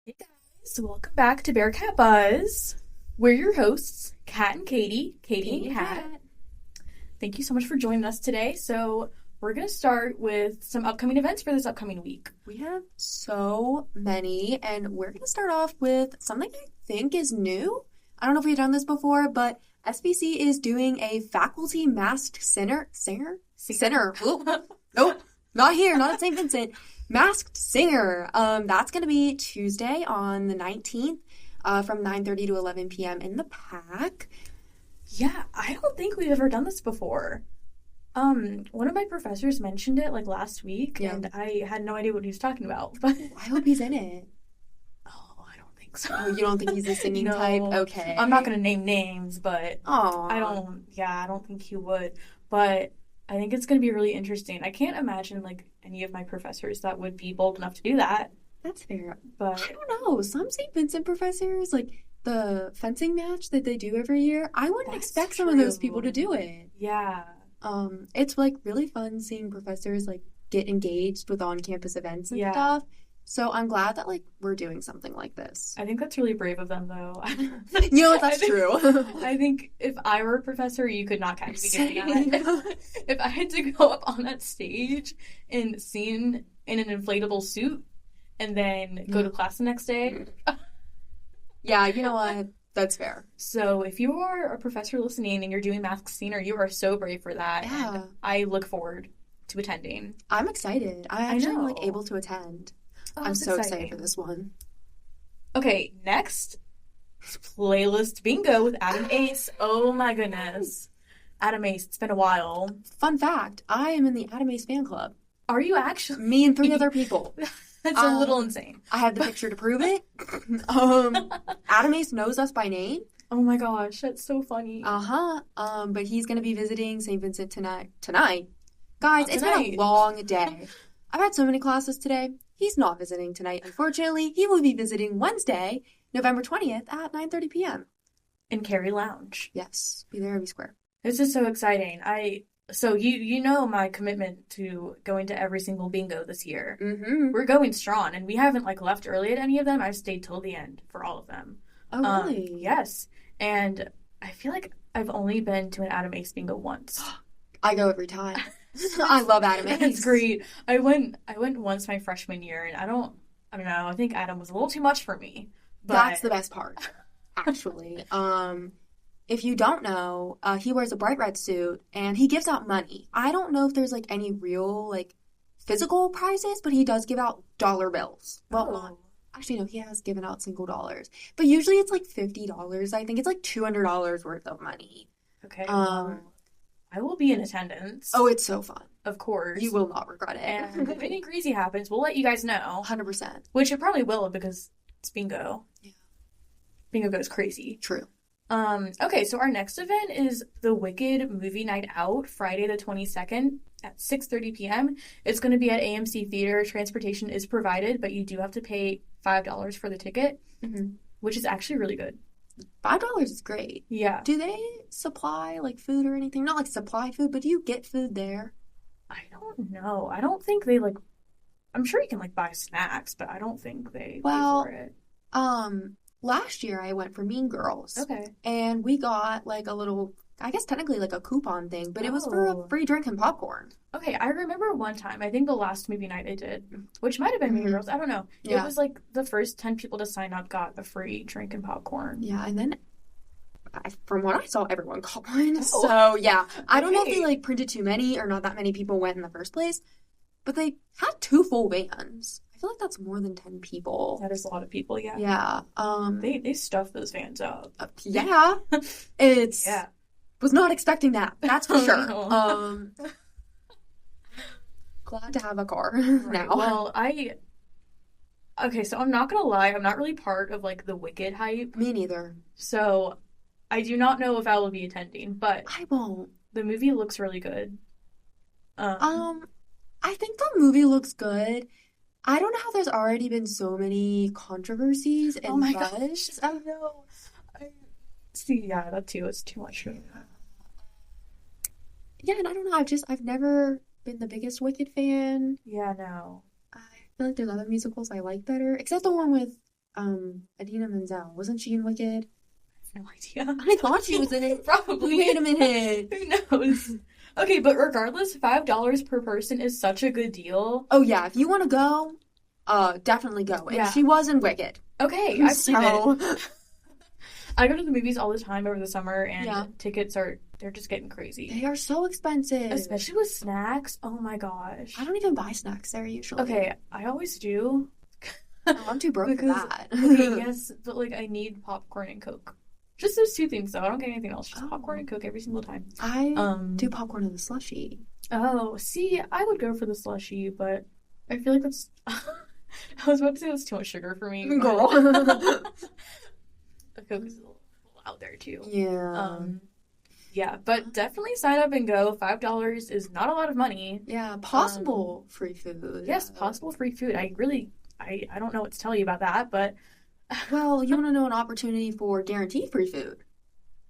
Hey guys, welcome back to Bearcat Buzz. We're your hosts, Kat and Katie, Katie and Kat. Thank you so much for joining us today. So, we're going to start with some upcoming events for this upcoming week. We have so many, and we're going to start off with something I think is new. I don't know if we've done this before, but SBC is doing a faculty masked singer. Ooh, nope, not here, not at St. Vincent. Masked singer. That's going to be Tuesday on the 19th from 9:30 to 11 p.m. in the PAC. Yeah, I don't think we've ever done this before. One of my professors mentioned it like last week, and I had no idea what he was talking about. But I hope he's in it. Oh, I don't think so. Oh, you don't think he's a singing type? Okay. I'm not gonna name names, but Aww. I don't think he would. But I think it's gonna be really interesting. I can't imagine like any of my professors that would be bold enough to do that. That's fair. But I don't know. Some St. Vincent professors, like the fencing match that they do every year, I wouldn't expect some of those people to do it. Yeah. It's like really fun seeing professors like get engaged with on-campus events and stuff. So I'm glad that like we're doing something like this. I think that's really brave of them, though. You know what? That's true. I think if I were a professor, you could not catch me doing that. If I had to go up on that stage and sing in an inflatable suit and then go to class the next day. Yeah, you know what? That's fair. So if you are a professor listening and you're doing math senior, you are so brave for that. Yeah. And I look forward to attending. I'm excited. I actually am like able to attend. Oh, I'm so excited for this one. Okay, next, playlist bingo with Adam Ace. Oh my goodness. Adam Ace, it's been a while. Fun fact, I am in the Adam Ace fan club. Are you actually? Me and 3 other people. That's a little insane. I have the picture to prove it. Adam Ace knows us by name. Oh my gosh, that's so funny. But he's going to be visiting St. Vincent tonight. Guys, it's been a long day. I've had so many classes today. He's not visiting tonight, unfortunately. He will be visiting Wednesday, November 20th at 9:30 p.m. in Carey Lounge. Yes, be there, be square. This is so exciting. So you know my commitment to going to every single bingo this year. Mm-hmm. We're going strong, and we haven't like left early at any of them. I've stayed till the end for all of them. Oh, really? Yes. And I feel like I've only been to an Adam Ace bingo once. I go every time. I love Adam Ace. It's great. I went once my freshman year, and I don't know. I think Adam was a little too much for me. But that's the best part, actually. If you don't know, he wears a bright red suit, and he gives out money. I don't know if there's, like, any real, like, physical prizes, but he does give out dollar bills. Well, actually, no, he has given out single dollars. But usually it's, like, $50. I think it's, like, $200 worth of money. Okay. I will be in attendance. Oh, it's so fun. Of course. You will not regret it. And if anything crazy happens, we'll let you guys know. 100%. Which it probably will, because it's bingo. Yeah. Bingo goes crazy. True. Okay, so our next event is the Wicked Movie Night Out, Friday the 22nd at 6:30 p.m. It's going to be at AMC Theater. Transportation is provided, but you do have to pay $5 for the ticket, which is actually really good. $5 is great. Yeah. Do they supply, like, food or anything? Not, like, supply food, but do you get food there? I don't know. I don't think they, like... I'm sure you can, like, buy snacks, but I don't think they pay for it. Last year I went for Mean Girls. Okay. And we got, like, a little, I guess technically, like, a coupon thing, but it was for a free drink and popcorn. Okay, I remember one time, I think the last movie night I did, which might have been Mean Girls, I don't know. Yeah. It was, like, the first 10 people to sign up got a free drink and popcorn. Yeah, and then, from what I saw, everyone got one. Oh. So, yeah. I don't know if they, like, printed too many or not that many people went in the first place, but they had 2 full vans. I feel like that's more than 10 people. That is a lot of people, yeah. Yeah. They stuff those vans up. Yeah. It's... Yeah. Was not expecting that. That's for sure. Glad to have a car now. Well, okay, so I'm not gonna lie, I'm not really part of, like, the Wicked hype. Me neither. So, I do not know if I will be attending, but... I won't. The movie looks really good. I think the movie looks good. I don't know how there's already been so many controversies and gosh, I know. See, yeah, that too is too much. Yeah, and I don't know, I've never been the biggest Wicked fan. Yeah, no. I feel like there's other musicals I like better, except the one with Idina Menzel. Wasn't she in Wicked? No idea. I thought she was in it. Probably. Wait a minute. Who knows? Okay, but regardless, $5 per person is such a good deal. Oh yeah, if you want to go, definitely go. And Yeah. she was in Wicked. Okay, I believe it. So, I go to the movies all the time over the summer, and Yeah. tickets they're just getting crazy. they are so expensive. Especially with snacks. Oh my gosh. I don't even buy snacks there usually. Okay, I always do. Oh, I'm too broke for Because, that. okay, yes, but like I need popcorn and Coke. Just those two things though. I don't get anything else. Just Oh. popcorn and Coke every single time. I do popcorn and a slushie. Oh, see, I would go for the slushie, but I feel like that's I was about to say that's too much sugar for me. Girl. The Coke is a little out there too. Yeah. Yeah, but definitely sign up and go. $5 is not a lot of money. Yeah, possible free food. Yes, possible free food. I don't know what to tell you about that, but Well, you want to know an opportunity for guaranteed free food?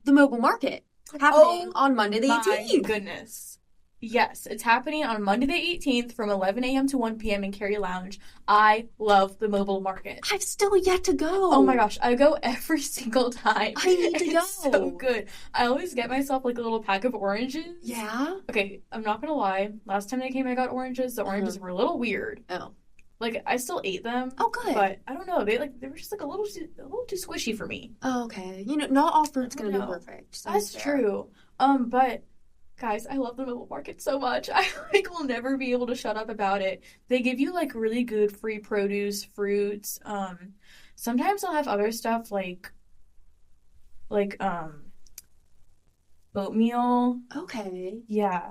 The mobile market happening on Monday the my 18th. goodness. Yes, it's happening on Monday the 18th from 11 a.m. to 1 p.m. in Cary Lounge. I love the mobile market. I've still yet to go. Oh my gosh, I go every single time. I need to It's go. so good. I always get myself like a little pack of oranges. Yeah? Okay, I'm not gonna lie. Last time they came, I got oranges. The oranges were a little weird. Oh. Like I still ate them. Oh, good. But I don't know. They were just like a little too squishy for me. Oh, okay. You know, not all fruit's going to be No. perfect. So That's fair. true. But guys, I love the mobile market so much. I will never be able to shut up about it. They give you like really good free produce, fruits. Sometimes they'll have other stuff like oatmeal. Okay. Yeah.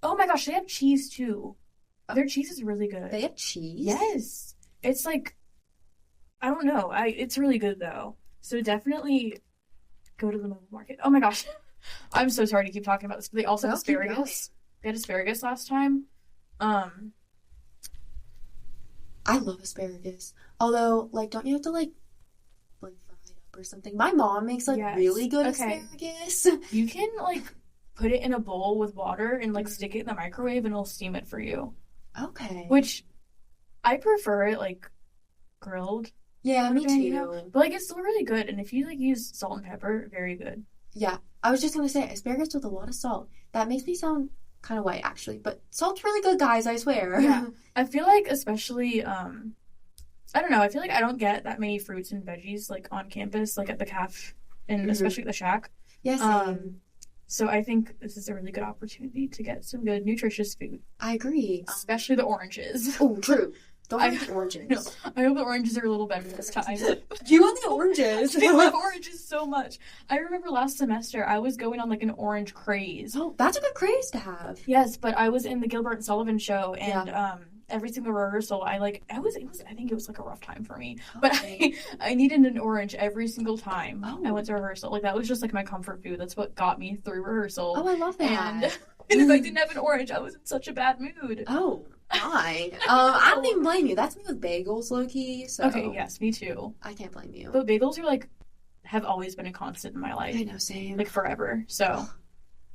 Oh my gosh, they have cheese too. Their cheese is really good. They have cheese? Yes. It's like I don't know. It's really good though. So definitely go to the mobile market. Oh my gosh. I'm so sorry to keep talking about this, but they also have Keep going. asparagus. They had asparagus last time. I love asparagus. Although, like, don't you have to, like fry it up or something? My mom makes, like, Yes. really good Okay. asparagus. You can like put it in a bowl with water and like stick it in the microwave and it'll steam it for you. Okay. Which I prefer it like grilled. Yeah, me Okay, too. you know? But like it's still really good, and if you like use salt and pepper, very good. Yeah. I was just going to say, asparagus with a lot of salt. That makes me sound kind of white, actually. But salt's really good, guys, I swear. Yeah. I feel like especially I don't know, I feel like I don't get that many fruits and veggies like on campus, like at the caf and especially at the shack. Yeah, same. So I think this is a really good opportunity to get some good nutritious food, I agree. especially the oranges. Oh, true. Don't I- forget the oranges. No, I hope the oranges are a little better this time. You want the oranges? I love oranges so much. I remember last semester I was going on like an orange craze. Oh, that's a good craze to have. Yes, but I was in the Gilbert and Sullivan show, and every single rehearsal, I think it was like a rough time for me. But Okay. I needed an orange every single time Oh. I went to rehearsal. Like that was just like my comfort food. That's what got me through rehearsal. Oh, I love that. And if I didn't have an orange, I was in such a bad mood. Oh, fine. I don't even blame you. That's me with bagels, low-key, so... Okay, yes, me too. I can't blame you. But bagels are like have always been a constant in my life. I know, same. Like forever. So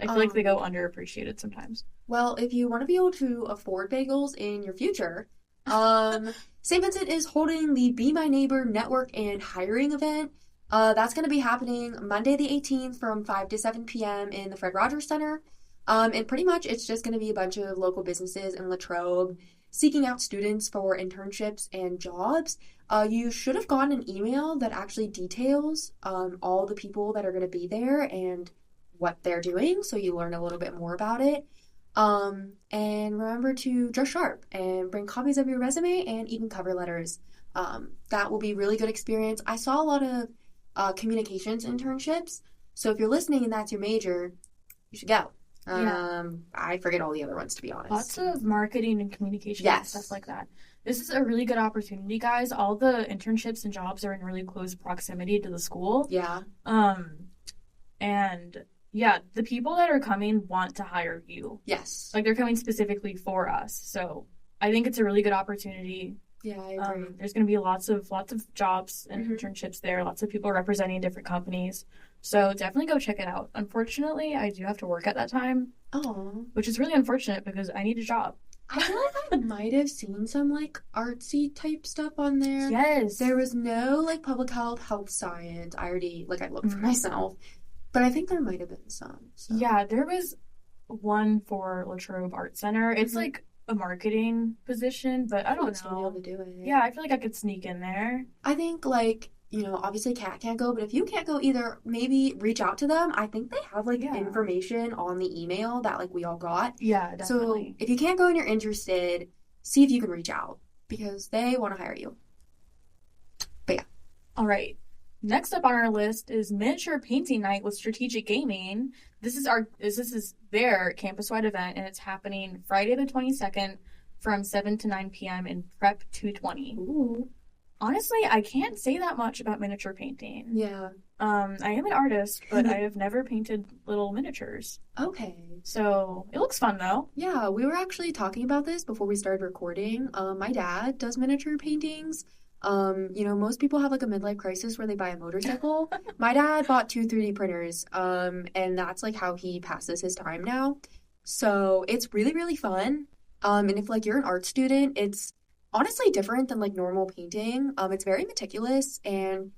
I feel like they go underappreciated sometimes. Well, if you want to be able to afford bagels in your future, St. Vincent is holding the Be My Neighbor network and hiring event. That's going to be happening Monday the 18th from 5 to 7 p.m. in the Fred Rogers Center. And pretty much it's just going to be a bunch of local businesses in Latrobe seeking out students for internships and jobs. You should have gotten an email that actually details all the people that are going to be there and what they're doing, so you learn a little bit more about it. And remember to dress sharp and bring copies of your resume and even cover letters. That will be a really good experience. I saw a lot of communications internships, so if you're listening and that's your major, you should go. I forget all the other ones, to be honest. Lots of marketing and communication and Yes. stuff like that. This is a really good opportunity, guys. All the internships and jobs are in really close proximity to the school. Yeah. And yeah, the people that are coming want to hire you. Yes. Like they're coming specifically for us. So I think it's a really good opportunity. Yeah, I agree. There's going to be lots of jobs and Mhm. internships there. Lots of people representing different companies. So definitely go check it out. Unfortunately, I do have to work at that time, Oh. which is really unfortunate because I need a job. I feel like I might have seen some, like, artsy type stuff on there. Yes. There was no, like, public health, health science. I looked for myself. But I think there might have been some. So. Yeah, there was one for Latrobe Art Center. It's like a marketing position, but I don't still be able to do it. Yeah, I feel like I could sneak in there. I think, like, you know, obviously Kat can't go, but if you can't go either, maybe reach out to them. I think they have, like, information on the email that, like, we all got. Yeah, definitely. So if you can't go and you're interested, see if you can reach out because they want to hire you. But yeah. All right. Next up on our list is Miniature Painting Night with Strategic Gaming. This is their campus-wide event, and it's happening Friday the 22nd from 7 to 9 p.m. in Prep 220. Ooh. Honestly, I can't say that much about miniature painting. Yeah. I am an artist, but I have never painted little miniatures. Okay. So it looks fun, though. Yeah, we were actually talking about this before we started recording. My dad does miniature paintings. You know, most people have like a midlife crisis where they buy a motorcycle. My dad bought 2 3D printers, and that's like how he passes his time now. So it's really, really fun. And if like you're an art student, it's honestly different than like normal painting. It's very meticulous, and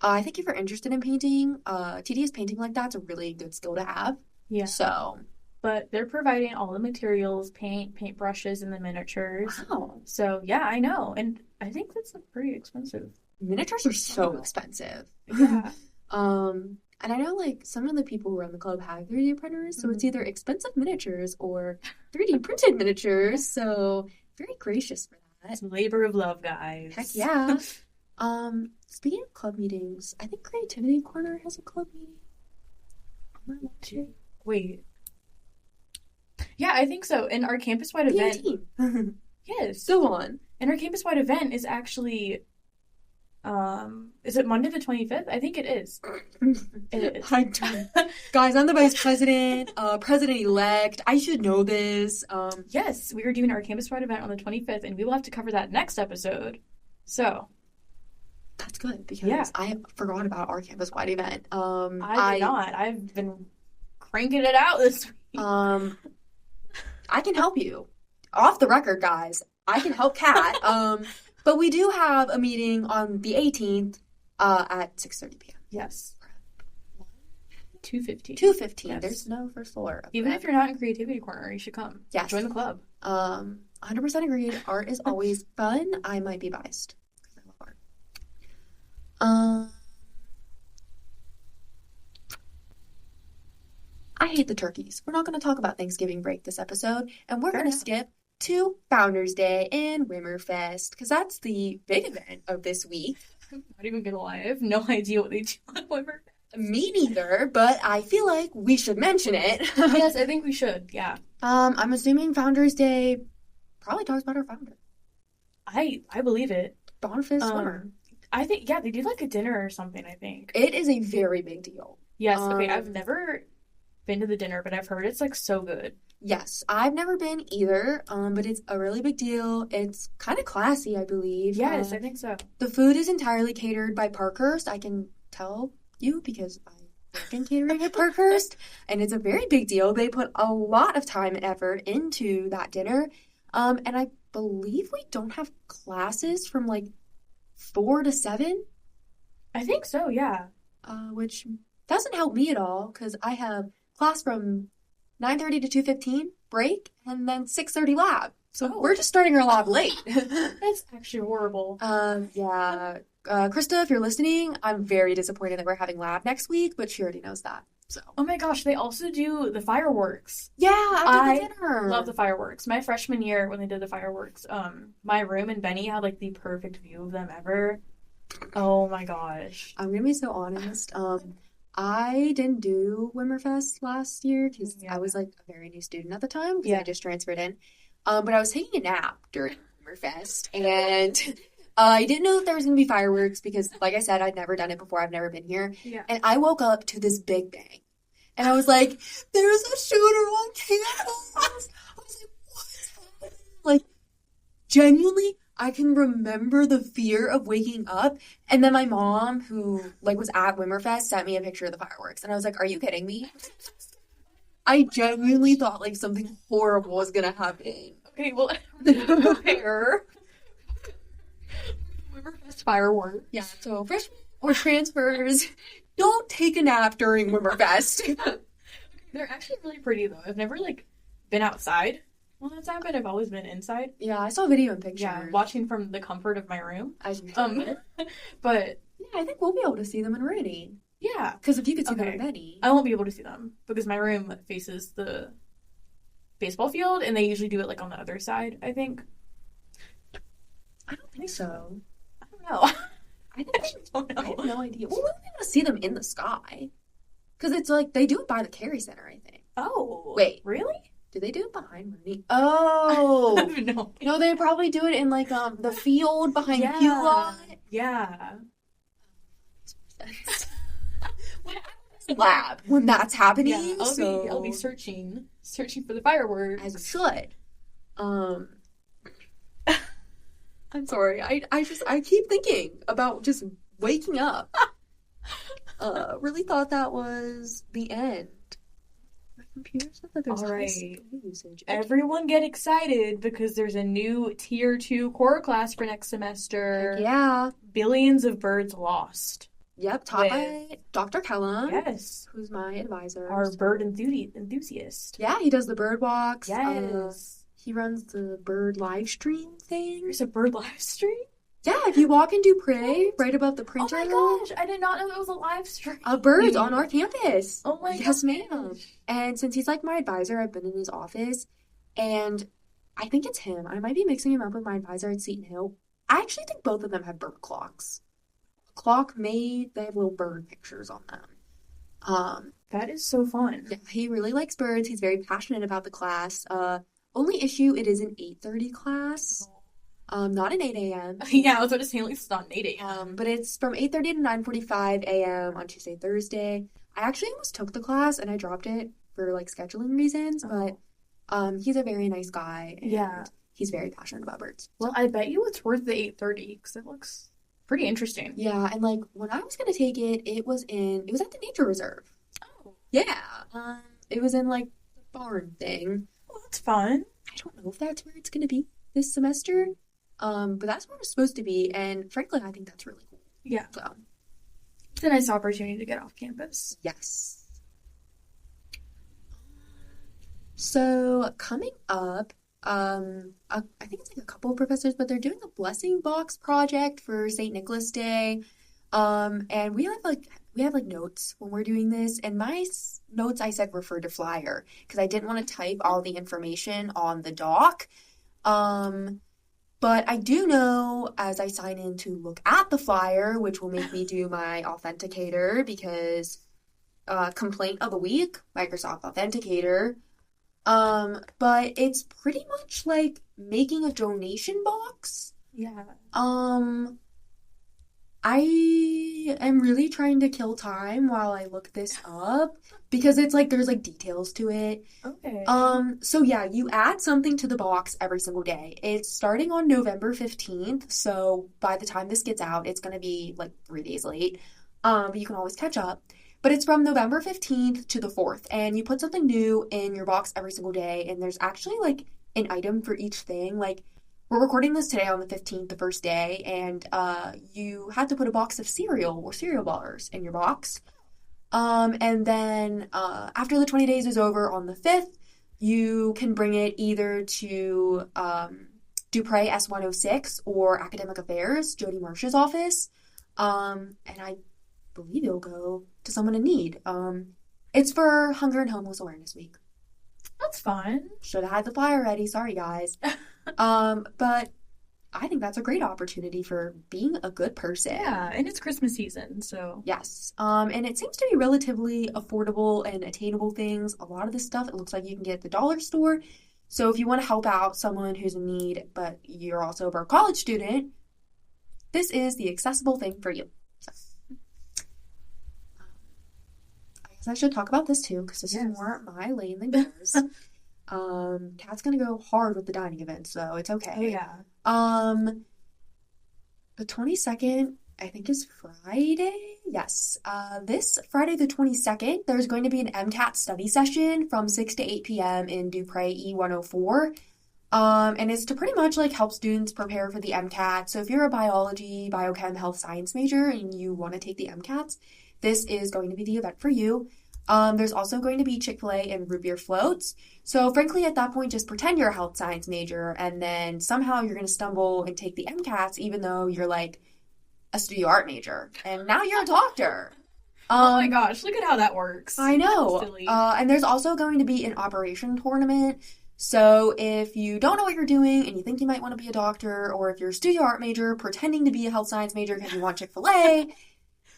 I think if you're interested in painting, tedious painting like that's a really good skill to have. Yeah. So. But they're providing all the materials, paint brushes, and the miniatures. Wow. So yeah, I know, and I think that's like pretty expensive. Miniatures are so expensive. Yeah. And I know like some of the people who run the club have 3D printers, so it's either expensive miniatures or 3D printed miniatures. So very gracious for that. It's a labor of love, guys. Heck yeah. Speaking of club meetings, I think Creativity Corner has a club meeting. Wait. Yeah, I think so. In our campus-wide event. Yes. Go on. And our campus-wide event is actually, is it Monday the 25th? I think it is. It is. Guys, I'm the vice president, president-elect. I should know this. Yes, we are doing our campus-wide event on the 25th, and we will have to cover that next episode. So. That's good, because I forgot about our campus-wide event. I did not. I've been cranking it out this week. I can help you. Off the record, guys. I can help Kat. But we do have a meeting on the 18th at 6:30 p.m. Yes. 2:15. 2:15. Yes. There's no first floor. Even if you're not in Creativity Corner, you should come. Yes. Join the club. 100% agreed. Art is always fun. I might be biased because I love art. I hate the turkeys. We're not going to talk about Thanksgiving break this episode, and we're going to skip to Founders Day and Wimmerfest, because that's the big event of this week. I'm not even going to lie. I have no idea what they do on Wimmerfest. Me neither, but I feel like we should mention it. Yes, I think we should, yeah. I'm assuming Founders Day probably talks about our founder. I believe it. Boniface Swimmer. I think, yeah, they do like a dinner or something, I think. It is a very big deal. Yes, okay, I've never been to the dinner, but I've heard it's like so good. Yes, I've never been either, but it's a really big deal. It's kind of classy, I believe. Yes, I think so. The food is entirely catered by Parkhurst. I can tell you because I work in catering at Parkhurst, and it's a very big deal. They put a lot of time and effort into that dinner, and I believe we don't have classes from like 4 to 7. I think so, yeah. Which doesn't help me at all because I have class from 9:30 to 2:15, break, and then 6:30 lab. So we're just starting our lab late. That's actually horrible. Yeah. Krista, if you're listening, I'm very disappointed that we're having lab next week, but she already knows that. So. Oh my gosh, they also do the fireworks. Yeah, after the dinner. Love the fireworks. My freshman year when they did the fireworks, my room and Benny had like the perfect view of them ever. Oh my gosh. I'm gonna be so honest. I didn't do Wimmerfest last year because I was like a very new student at the time because I just transferred in. But I was taking a nap during Wimmerfest, and I didn't know that there was going to be fireworks because, like I said, I'd never done it before. I've never been here. Yeah. And I woke up to this big bang. And I was like, there's a shooter on campus. I was like, what's happening? Like, genuinely, I can remember the fear of waking up. And then my mom, who, like, was at Wimmerfest, sent me a picture of the fireworks. And I was like, are you kidding me? I genuinely thought, like, something horrible was going to happen. Okay, well, prepare Wimmerfest fireworks. Yeah, so freshmen or transfers, don't take a nap during Wimmerfest. They're actually really pretty though. I've never like been outside when that's happened. I've always been inside. Yeah, I saw video and pictures. Yeah, watching from the comfort of my room. As you should. But yeah, I think we'll be able to see them in Rudy. yeah, Because if you could see them in Betty. I won't be able to see them because my room faces the baseball field, and they usually do it like on the other side. I think. I don't think so. I don't know. I don't know. I have no idea. Well, we'll be able to see them in the sky. Because it's like, they do it by the Carey Center, I think. Oh. Wait. Really? Do they do it behind Rudy? Oh. No. No, they probably do it in like the field behind the Pew lot. Yeah. Lab when that's happening. Yeah, I'll be searching for the fireworks. As you should. I'm sorry. I keep thinking about just waking up. Really thought that was the end. My computer said that there's high screen usage. Everyone get excited because there's a new Tier 2 core class for next semester. Yeah. Billions of Birds Lost. Yep, taught by Dr. Kellum. Yes. Who's my advisor. Our bird enthusiast. Yeah, he does the bird walks. Yes. He runs the bird live stream thing. There's a bird live stream? Yeah, if you walk in Dupree, right above the printer. Oh my gosh, I did not know that was a live stream. Birds on our campus. Oh my gosh. Yes, ma'am. And since he's like my advisor, I've been in his office, and I think it's him. I might be mixing him up with my advisor at Seton Hill. I actually think both of them have bird clocks. Clock made, they have little bird pictures on them. That is so fun. Yeah, he really likes birds. He's very passionate about the class. Only issue, it is an 8:30 class. Not an 8 a.m. Yeah, I was about to say, at least it's not an 8 a.m. But it's from 8:30 to 9:45 a.m. on Tuesday, Thursday. I actually almost took the class and I dropped it for like scheduling reasons, but he's a very nice guy. And he's very passionate about birds. Well, I bet you it's worth the 8:30 because it looks pretty interesting. Yeah, and like when I was gonna take it, it was at the nature reserve. Oh. Yeah. It was in like the barn thing. Well, that's fun. I don't know if that's where it's gonna be this semester. But that's where it's supposed to be, and frankly, I think that's really cool. Yeah. So it's a nice opportunity to get off campus. Yes. So coming up, I think it's like a couple of professors, but they're doing a blessing box project for St. Nicholas Day. And we have notes when we're doing this, and my notes I said refer to flyer because I didn't want to type all the information on the doc. But I do know as I sign in to look at the flyer, which will make me do my authenticator because complaint of the week, Microsoft Authenticator. But it's pretty much like making a donation box. Yeah. I am really trying to kill time while I look this up because it's like there's like details to it. Okay. So yeah, you add something to the box every single day. It's starting on November 15th, so by the time this gets out, it's gonna be like 3 days late. But you can always catch up. But it's from November 15th to the 4th, and you put something new in your box every single day, and there's actually like an item for each thing. Like we're recording this today on the 15th, the first day, and you had to put a box of cereal or cereal bars in your box. And then after the 20 days is over on the 5th, you can bring it either to Dupre S106 or Academic Affairs, Jody Marsh's office. And I believe it'll go to someone in need. It's for Hunger and Homeless Awareness Week. That's fun. Should have had the flyer ready. Sorry, guys. But I think that's a great opportunity for being a good person. Yeah, and it's Christmas season, so. Yes. And it seems to be relatively affordable and attainable things. A lot of this stuff, it looks like you can get at the dollar store. So if you want to help out someone who's in need, but you're also a college student, this is the accessible thing for you. So. I guess I should talk about this too, because this is more my lane than yours. Kat's gonna go hard with the dining event, so it's okay. Oh, yeah. The 22nd, I think, is Friday. Yes. This Friday the 22nd, there's going to be an MCAT study session from 6 to 8 p.m. in Dupre E104. And it's to pretty much like help students prepare for the MCAT. So if you're a biology, biochem, health science major and you want to take the MCATs, this is going to be the event for you. There's also going to be Chick-fil-A and root beer floats. So frankly, at that point, just pretend you're a health science major and then somehow you're going to stumble and take the MCATs even though you're like a studio art major. And now you're a doctor. Oh my gosh, look at how that works. I know. Silly. And there's also going to be an operation tournament. So if you don't know what you're doing and you think you might want to be a doctor, or if you're a studio art major pretending to be a health science major because you want Chick-fil-A,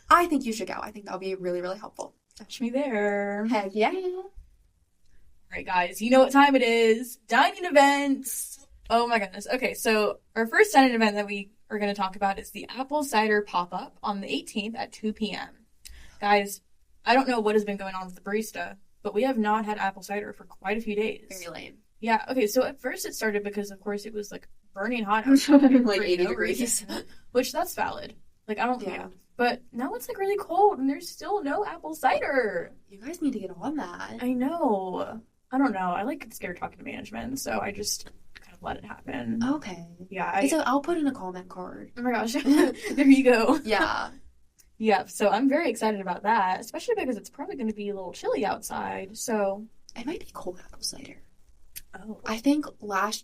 I think you should go. I think that'll be really, really helpful. Touch me there. Heck yeah. All right, guys, you know what time it is. Dining events. Oh my goodness. Okay, so our first dining event that we are going to talk about is the apple cider pop-up on the 18th at 2 p.m. Guys, I don't know what has been going on with the barista, but we have not had apple cider for quite a few days. Very lame. Yeah, okay, so at first it started because, of course, it was, like, burning hot outside. Like 80 no degrees. reason, which, that's valid. Like, I don't, Yeah. But now it's, like, really cold, and there's still no apple cider. You guys need to get on that. I know. I don't know. I, like, get scared talking to management, so I just kind of let it happen. Okay. Yeah. So I'll put in a comment card. Oh, my gosh. There you go. Yeah. Yeah, so I'm very excited about that, especially because it's probably going to be a little chilly outside, so... It might be cold apple cider. Oh. I think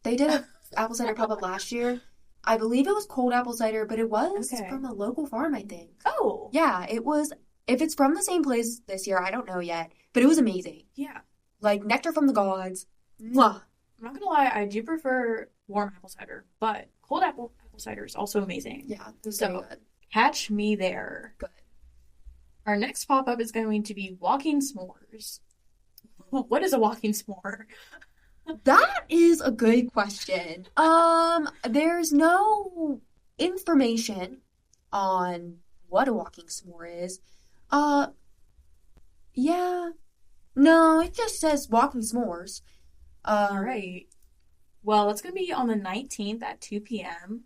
they did a apple cider pop-up last year. I believe it was cold apple cider, but it was from a local farm, I think. Oh. Yeah, it was. If it's from the same place this year, I don't know yet, but it was amazing. Yeah. Like nectar from the gods. Mwah. I'm not gonna lie, I do prefer warm apple cider, but cold apple cider is also amazing. Yeah, it was So, very good. Catch me there. Good. Our next pop-up is going to be walking s'mores. What is a walking s'more? That is a good question. There's no information on what a walking s'more is. Yeah. No, it just says walking s'mores. All right. Well, it's going to be on the 19th at 2 p.m.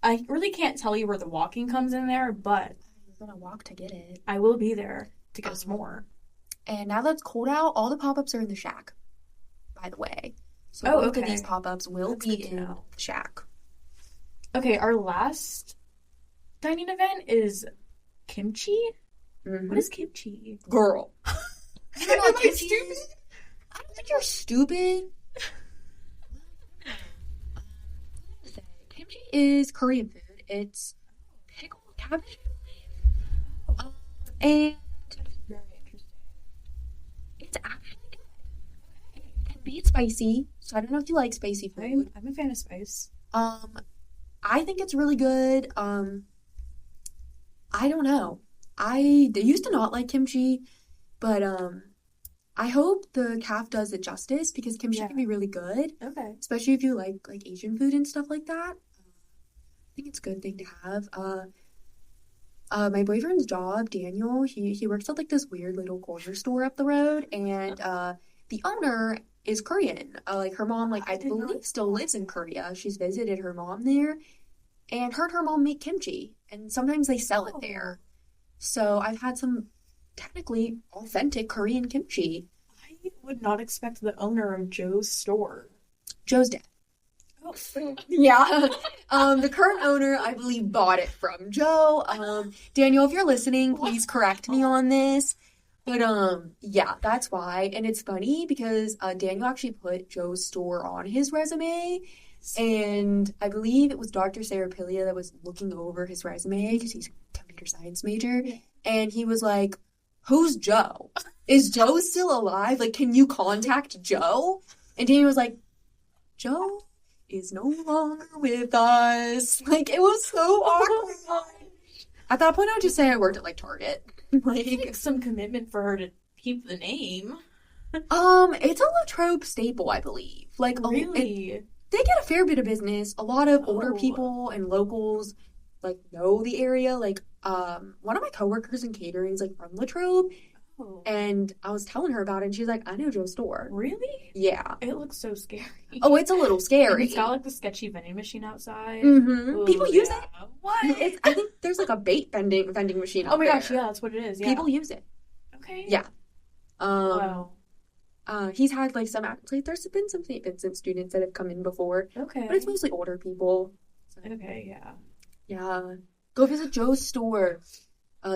I really can't tell you where the walking comes in there, but I'm gonna walk to get it. I will be there to get a s'more. And now that it's cold out, all the pop-ups are in the shack, by the way. So both of these pop-ups will be in the shack. Okay, our last dining event is kimchi. Mm-hmm. What is kimchi? Girl. You don't know what kimchi stupid? is? I don't think you're stupid. Kimchi is Korean food. It's pickled cabbage, I believe. And Very interesting. it's actually good. It can be spicy, so I don't know if you like spicy food. I'm a fan of spice. I think it's really good. I don't know. I used to not like kimchi, but I hope the calf does it justice because kimchi can be really good. Okay. Especially if you like Asian food and stuff like that. I think it's a good thing to have. My boyfriend's job, Daniel, he works at like this weird little corner store up the road, and the owner is Korean. Like her mom, I believe still lives in Korea. She's visited her mom there and heard her mom make kimchi, and sometimes they sell it there. So I've had some technically authentic Korean kimchi. I would not expect the owner of Joe's store. Joe's dead. Oh. Yeah. The current owner, I believe, bought it from Joe. Daniel, if you're listening, please correct me on this. But, yeah, that's why. And it's funny because Daniel actually put Joe's store on his resume. And I believe it was Dr. Sarapilia that was looking over his resume because he's a computer science major. And he was like, who's Joe? Is Joe still alive? Like, can you contact Joe? And Daniel was like, Joe is no longer with us. Like, it was so awkward. At that point, I would just say I worked at, Target. Like, some commitment for her to keep the name. It's a Latrobe staple, I believe. Really? They get a fair bit of business. A lot of older people and locals, know the area. One of my coworkers in catering is, from Latrobe. Oh. And I was telling her about it, and she's like, I know Joe's store. Really? Yeah. It looks so scary. Oh, it's a little scary. And it's got, the sketchy vending machine outside. Mm-hmm. Ooh, people use it. What? I think there's, a bait vending machine out there. Oh my gosh, yeah, that's what it is. Yeah. People use it. Okay. Yeah. Wow. He's had like some like there's been some St. Vincent students that have come in before, Okay. but it's mostly older people. So, Okay, yeah. yeah. Go visit Joe's store.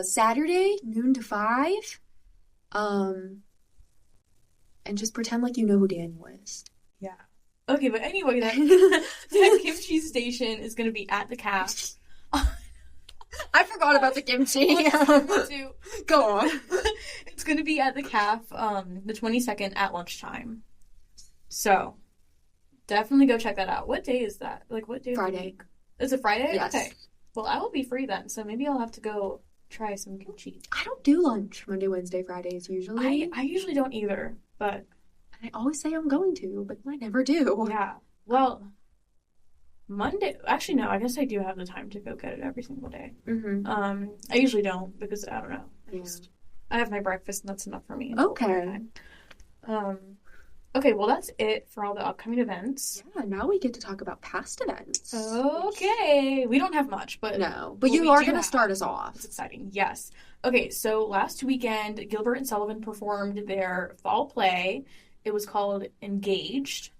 Saturday, noon to 5. And just pretend like you know who Daniel is. Yeah. Okay, but anyway, that kimchi station is going to be at the calf. I forgot about the kimchi. Me too. Go on. It's going to be at the calf the 22nd at lunchtime. So, definitely go check that out. What day is that? Like, what day of the Friday. week? Is it Friday? Yes. Okay. Well, I will be free then, so maybe I'll have to go try some kimchi. I don't do lunch Monday, Wednesday, Fridays usually. I usually don't either, but... I always say I'm going to, but I never do. Yeah. Well, Monday... Actually, no, I guess I do have the time to go get it every single day. Mm-hmm. I usually don't, because, I don't know. Yeah. I have my breakfast, and that's enough for me. Okay. Okay, well, that's it for all the upcoming events. Yeah, now we get to talk about past events. Okay. We don't have much, but... No, but you are going to start us off. It's exciting, yes. Okay, so last weekend, Gilbert and Sullivan performed their fall play. It was called Engaged.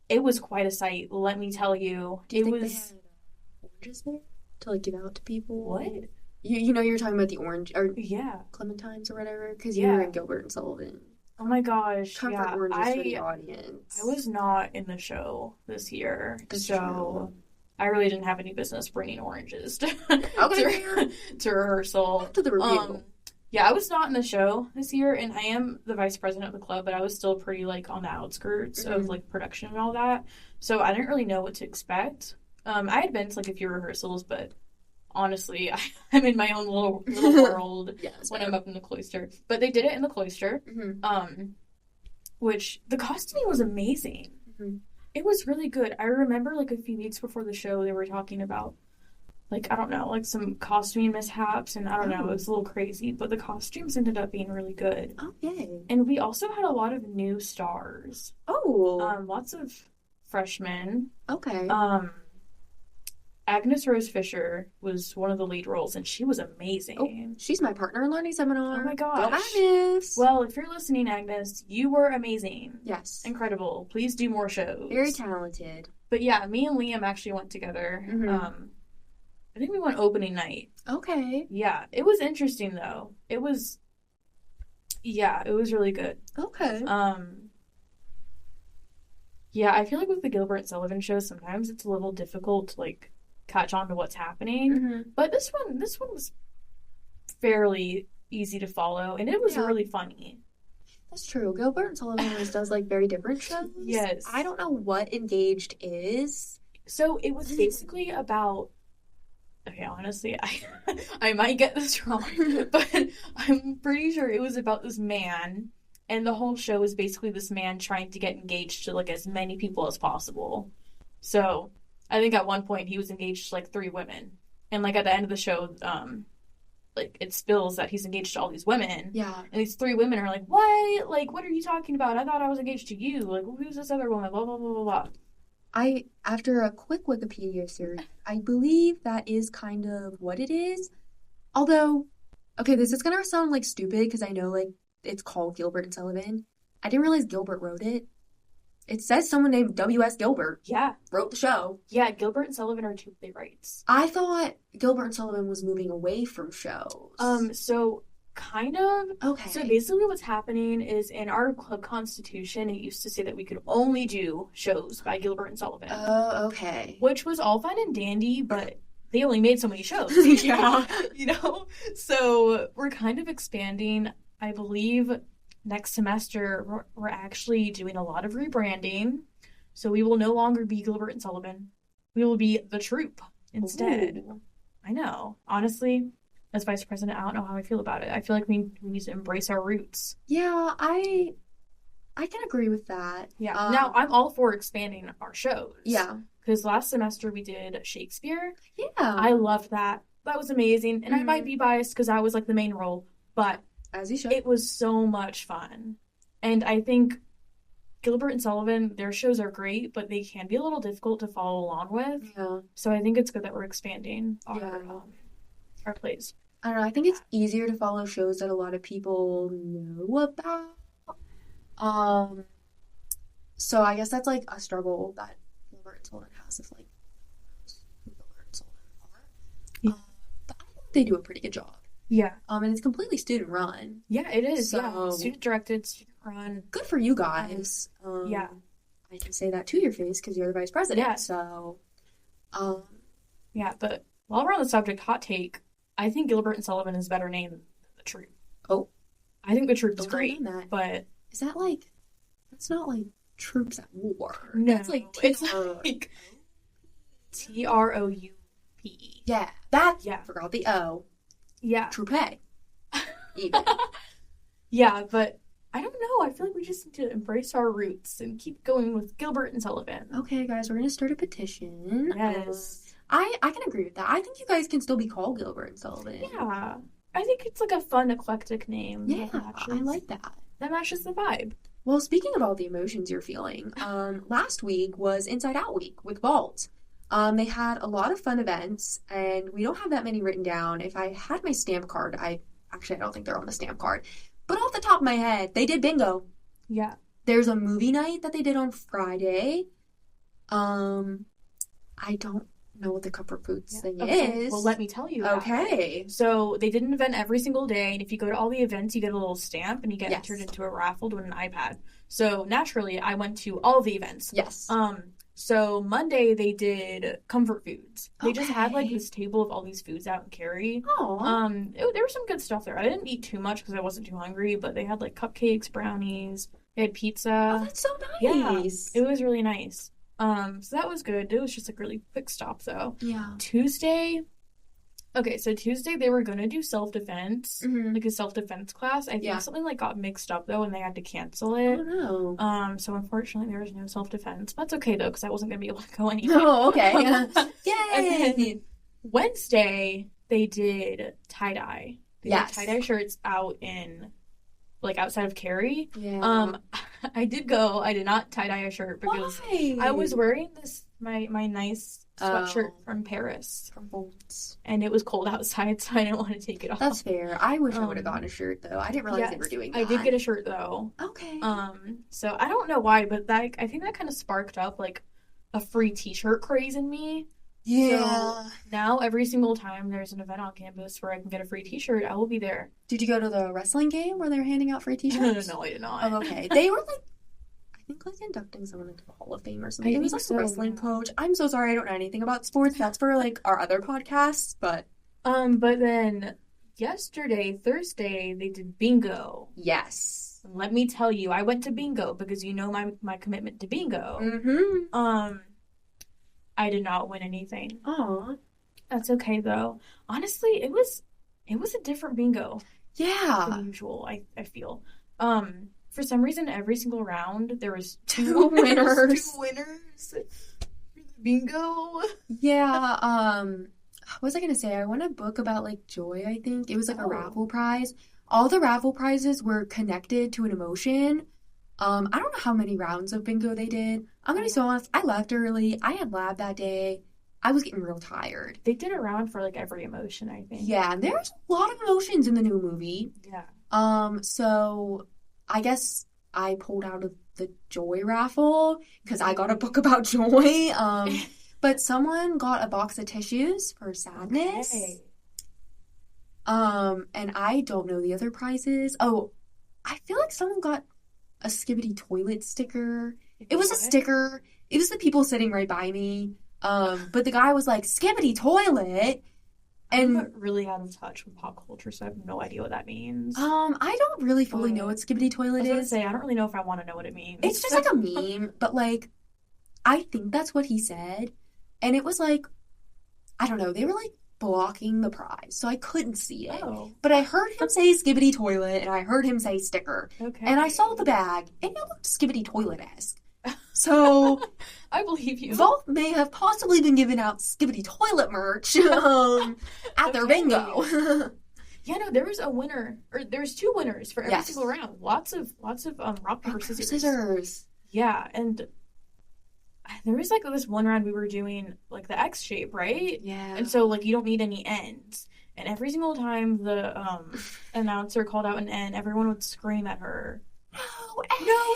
It was quite a sight, let me tell you. Do you think they had oranges there to like give out to people? What? You know, you were talking about the orange or Yeah. clementines or whatever, because you were in Gilbert and Sullivan. Oh my gosh, Comfort oranges for the audience. I was not in the show this year, That's so true. I really didn't have any business bringing oranges to, Okay. to rehearsal. To the review. Yeah, I was not in the show this year, and I am the vice president of the club, but I was still pretty, like, on the outskirts of, like, production and all that, so I didn't really know what to expect. I had been to, like, a few rehearsals, but honestly, I'm in my own little world when I'm up in the cloister. But they did it in the cloister, which the costuming was amazing. It was really good. I remember, like, a few weeks before the show, they were talking about, like, I don't know, like, some costuming mishaps, and I don't know, it was a little crazy, but the costumes ended up being really good. Oh, yay. And we also had a lot of new stars. Oh. Lots of freshmen. Okay. Agnes Rose Fisher was one of the lead roles, and she was amazing. Oh, she's my partner in Learning Seminar. Oh my gosh. Go Agnes! Well, if you're listening, Agnes, you were amazing. Yes. Incredible. Please do more shows. Very talented. But yeah, me and Liam actually went together. I think we went opening night. Okay. Yeah. It was interesting, though. It was really good. Okay. Yeah, I feel like with the Gilbert and Sullivan shows, sometimes it's a little difficult to, like, catch on to what's happening. But this one was fairly easy to follow, and it was really funny. That's true. Gilbert and Sullivan always does, like, very different shows. Yes. I don't know what Engaged is. So it was basically about... Okay, honestly, I might get this wrong, but I'm pretty sure it was about this man, and the whole show is basically this man trying to get engaged to, like, as many people as possible. So, I think at one point he was engaged to, like, 3 women, and, like, at the end of the show, like, it spills that he's engaged to all these women. Yeah. And these 3 women are like, what? Like, what are you talking about? I thought I was engaged to you. Like, who's this other woman? Blah, blah, blah, blah, blah. After a quick Wikipedia search, I believe that is kind of what it is. Although, okay, this is gonna sound, like, stupid, because I know, like, it's called Gilbert and Sullivan. I didn't realize Gilbert wrote it. It says someone named W.S. Gilbert wrote the show. Yeah, Gilbert and Sullivan are 2 playwrights. I thought Gilbert and Sullivan was moving away from shows. So kind of. Okay. So basically what's happening is in our club constitution, it used to say that we could only do shows by Gilbert and Sullivan. Oh, okay. Which was all fine and dandy, but they only made so many shows. Yeah. You know? So we're kind of expanding. I believe next semester we're actually doing a lot of rebranding. So we will no longer be Gilbert and Sullivan. We will be the troupe instead. Ooh. I know. Honestly, as vice president, I don't know how I feel about it. I feel like we need to embrace our roots. Yeah, I can agree with that. Yeah. Now, I'm all for expanding our shows. Yeah. Because last semester we did Shakespeare. Yeah. I loved that. That was amazing. And I might be biased because I was, like, the main role. But as you should. It was so much fun. And I think Gilbert and Sullivan, their shows are great, but they can be a little difficult to follow along with. Yeah. So I think it's good that we're expanding our plays. I don't know. I think it's easier to follow shows that a lot of people know about. So I guess that's like a struggle that Gilbert and Sullivan has if like who Gilbert and Sullivan are. Yeah. But I think they do a pretty good job. Yeah. And it's completely student run. Yeah, it is. So, yeah. Student directed, student run. Good for you guys. Yeah. I can say that to your face because you're the vice president. Yeah. So, yeah, but while we're on the subject, hot take, I think Gilbert and Sullivan is a better name than The Troop. Oh. I think The Troop is Don't great, that. but... Is that like... That's not like troops at war. No. That's like it's like T-R-O-U-P-E. Yeah. That... Yeah. Forgot the O. Yeah. Troop even. Yeah, but I don't know. I feel like we just need to embrace our roots and keep going with Gilbert and Sullivan. Okay, guys, we're gonna start a petition. Yes. I can agree with that. I think you guys can still be called Gilbert and Sullivan. Yeah. I think it's like a fun, eclectic name. Yeah, I like that. That matches the vibe. Well, speaking of all the emotions you're feeling, last week was Inside Out Week with Vault. They had a lot of fun events, and we don't have that many written down. If I had my stamp card, I don't think they're on the stamp card. But off the top of my head, they did bingo. Yeah. There's a movie night that they did on Friday. I don't know what the comfort foods thing is. Well, let me tell you. Okay. So they did an event every single day, and if you go to all the events, you get a little stamp, and you get entered into a raffle to win an iPad. So naturally, I went to all the events. Yes. So Monday they did comfort foods. They just had like this table of all these foods out in Cary. Oh. There was some good stuff there. I didn't eat too much because I wasn't too hungry, but they had like cupcakes, brownies. They had pizza. Oh, that's so nice. Yeah, it was really nice. So that was good. It was just a really quick stop though. Yeah. Tuesday they were gonna do self-defense, like a self-defense class. I think something like got mixed up though, and they had to cancel it. Oh no. So unfortunately there was no self-defense. That's okay though, because I wasn't gonna be able to go anyway. Oh, okay. Yay! And then Wednesday they did tie-dye. They did tie-dye shirts out in like outside of Cary. Yeah. I did go. I did not tie-dye a shirt because I was wearing this my nice sweatshirt from Paris. From Bolts. And it was cold outside, so I didn't want to take it off. That's fair. I wish I would have gotten a shirt though. I didn't realize they were doing that. I did get a shirt though. Okay. So I don't know why, but I think that kind of sparked up like a free t-shirt craze in me. Yeah. So now every single time there's an event on campus where I can get a free t-shirt, I will be there. Did you go to the wrestling game where they were handing out free t-shirts? No, I did not. Oh, okay. They were like, I think like inducting someone into the Hall of Fame or something. It was like a wrestling coach. I'm so sorry I don't know anything about sports. That's for like our other podcasts, but. But then Thursday, they did bingo. Yes. And let me tell you, I went to bingo because you know my commitment to bingo. Mm-hmm. I did not win anything. Aw. That's okay though. Honestly, it was a different bingo. Yeah. Than usual, I feel. For some reason, every single round there was two winners. Two winners. Bingo. Yeah. What was I gonna say? I won a book about like joy. I think it was like a raffle prize. All the raffle prizes were connected to an emotion. I don't know how many rounds of bingo they did. I'm gonna be so honest. I left early. I had lab that day. I was getting real tired. They did a round for like every emotion, I think. Yeah, and there's a lot of emotions in the new movie. Yeah. So I guess I pulled out of the joy raffle because I got a book about joy. But someone got a box of tissues for sadness. Okay. And I don't know the other prizes. Oh, I feel like someone got a Skibbity toilet sticker. It was a sticker. It was the people sitting right by me. But the guy was like, Skibbity toilet. And I'm really out of touch with pop culture, so I have no idea what that means. I don't really fully know what Skibbity toilet is. I was gonna say, I don't really know if I want to know what it means. It's just like a meme, but like, I think that's what he said. And it was like, I don't know, they were like blocking the prize, so I couldn't see it. Oh. But I heard him say Skibbity toilet, and I heard him say sticker. Okay. And I saw the bag, and it looked Skibbity toilet-esque. So I believe you. Vault may have possibly been giving out Skibbity toilet merch at their bingo. Yeah, no, there was a winner, or there's two winners for every single round. Lots of rock, paper, scissors. Yeah, and there was like this one round we were doing like the X shape, right? Yeah. And so like you don't need any ends. And every single time the announcer called out an end, everyone would scream at her. No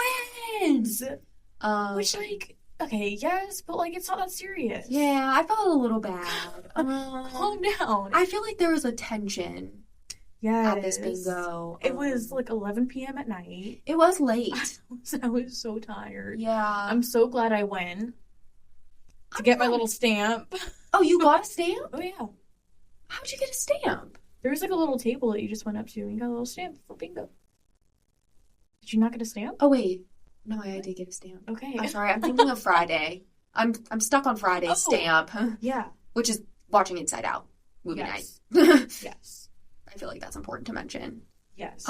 ends! Which, like, okay, yes, but, like, it's not that serious. Yeah, I felt a little bad. Calm down. I feel like there was a tension at this bingo. It was, like, 11 p.m. at night. It was late. I was so tired. Yeah. I'm so glad I went to get my little stamp. Oh, you got a stamp? Oh, yeah. How'd you get a stamp? There was, like, a little table that you just went up to and you got a little stamp for bingo. Did you not get a stamp? Oh, wait. No, I did get a stamp. Okay. I'm sorry. I'm thinking of Friday. I'm stuck on Friday's stamp. Yeah. Which is watching Inside Out movie night. Yes. I feel like that's important to mention. Yes.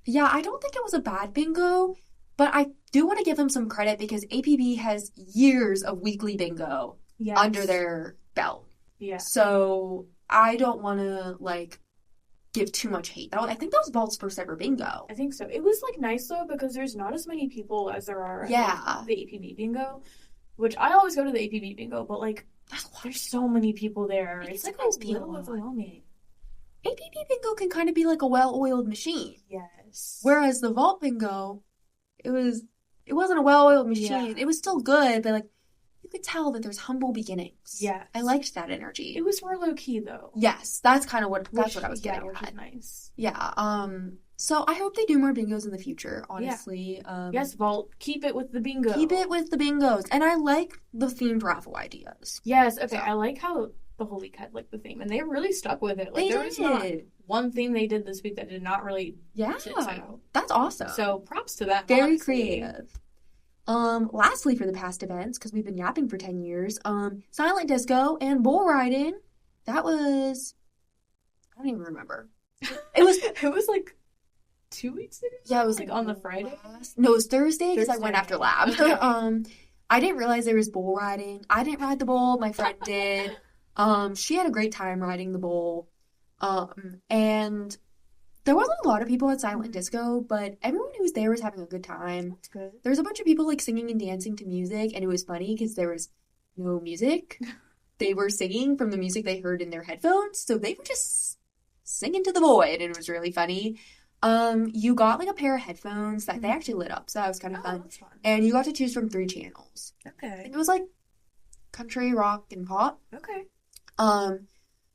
Yeah, I don't think it was a bad bingo, but I do want to give them some credit because APB has years of weekly bingo under their belt. Yeah. So I don't want to, like, give too much hate. I think that was Vault's first ever bingo. I think so. It was, like, nice, though, because there's not as many people as there are at the APB bingo, which I always go to the APB bingo, but, like, there's so many people there. It's, like, a little overwhelming. APB bingo can kind of be like a well-oiled machine. Yes. Whereas the Vault bingo, it wasn't a well-oiled machine. Yeah. It was still good, but, like, you could tell that there's humble beginnings. Yeah. I liked that energy. It was more low-key, though. Yes, that's kind of what I was getting at. Which is nice. Yeah. So I hope they do more bingos in the future, honestly. Yeah. Yes, Vault, keep it with the bingo. Keep it with the bingos. And I like the themed raffle ideas. Yes, okay. So, I like how the whole week had, like, the theme, and they really stuck with it. Like, there was not one theme they did this week that did not really that's awesome. So props to that. Very creative. Lastly, for the past events, because we've been yapping for 10 years, silent disco and bull riding. That was, I don't even remember. It was like 2 weeks ago. Yeah, it was like on the Friday. No, it was Thursday because I went after lab. Okay. I didn't realize there was bull riding. I didn't ride the bull. My friend did. She had a great time riding the bull. And there wasn't a lot of people at silent disco, but everyone who was there was having a good time. That's good. There was a bunch of people, like, singing and dancing to music, and it was funny because there was no music. They were singing from the music they heard in their headphones, so they were just singing to the void, and it was really funny. You got, like, a pair of headphones that they actually lit up, so that was kind of fun. That's fun. And you got to choose from 3 channels. Okay. And it was, like, country, rock, and pop. Okay.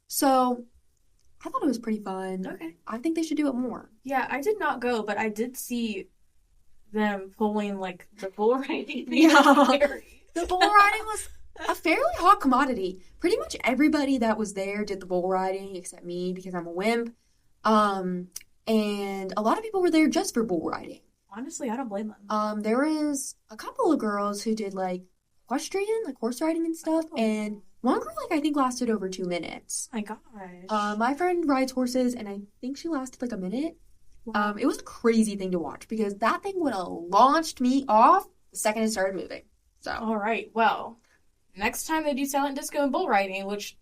So I thought it was pretty fun. Okay. I think they should do it more. Yeah, I did not go, but I did see them pulling, like, the bull riding. Yeah. The bull riding was a fairly hot commodity. Pretty much everybody that was there did the bull riding except me because I'm a wimp. And a lot of people were there just for bull riding. Honestly, I don't blame them. There was a couple of girls who did, like, equestrian, like horse riding and stuff, and one girl, like, I think lasted over 2 minutes. Oh my gosh. My friend rides horses, and I think she lasted, like, a minute. Wow. It was a crazy thing to watch, because that thing would have launched me off the second it started moving. So. All right, well, next time they do silent disco and bull riding, which,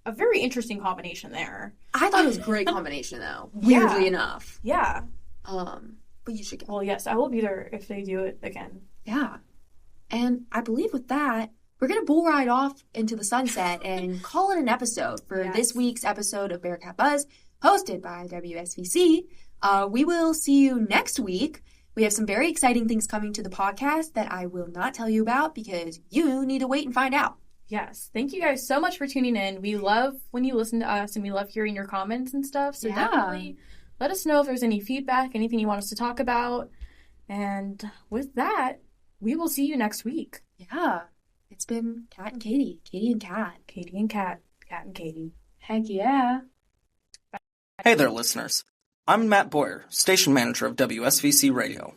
a very interesting combination there. I thought it was a great combination, though. Weirdly enough. Yeah. But you should go. Well, yes, I will be there if they do it again. Yeah. And I believe with that, we're going to bull ride off into the sunset and call it an episode for this week's episode of Bearcat Buzz, hosted by WSVC. We will see you next week. We have some very exciting things coming to the podcast that I will not tell you about because you need to wait and find out. Yes. Thank you guys so much for tuning in. We love when you listen to us and we love hearing your comments and stuff. So definitely let us know if there's any feedback, anything you want us to talk about. And with that, we will see you next week. Yeah. It's been Kat and Katie. Katie and Kat. Katie and Kat. Kat and Katie. Heck yeah. Hey there, listeners. I'm Matt Boyer, station manager of WSVC Radio.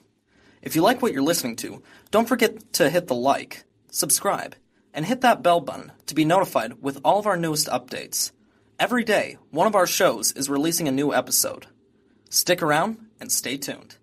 If you like what you're listening to, don't forget to hit the like, subscribe, and hit that bell button to be notified with all of our newest updates. Every day, one of our shows is releasing a new episode. Stick around and stay tuned.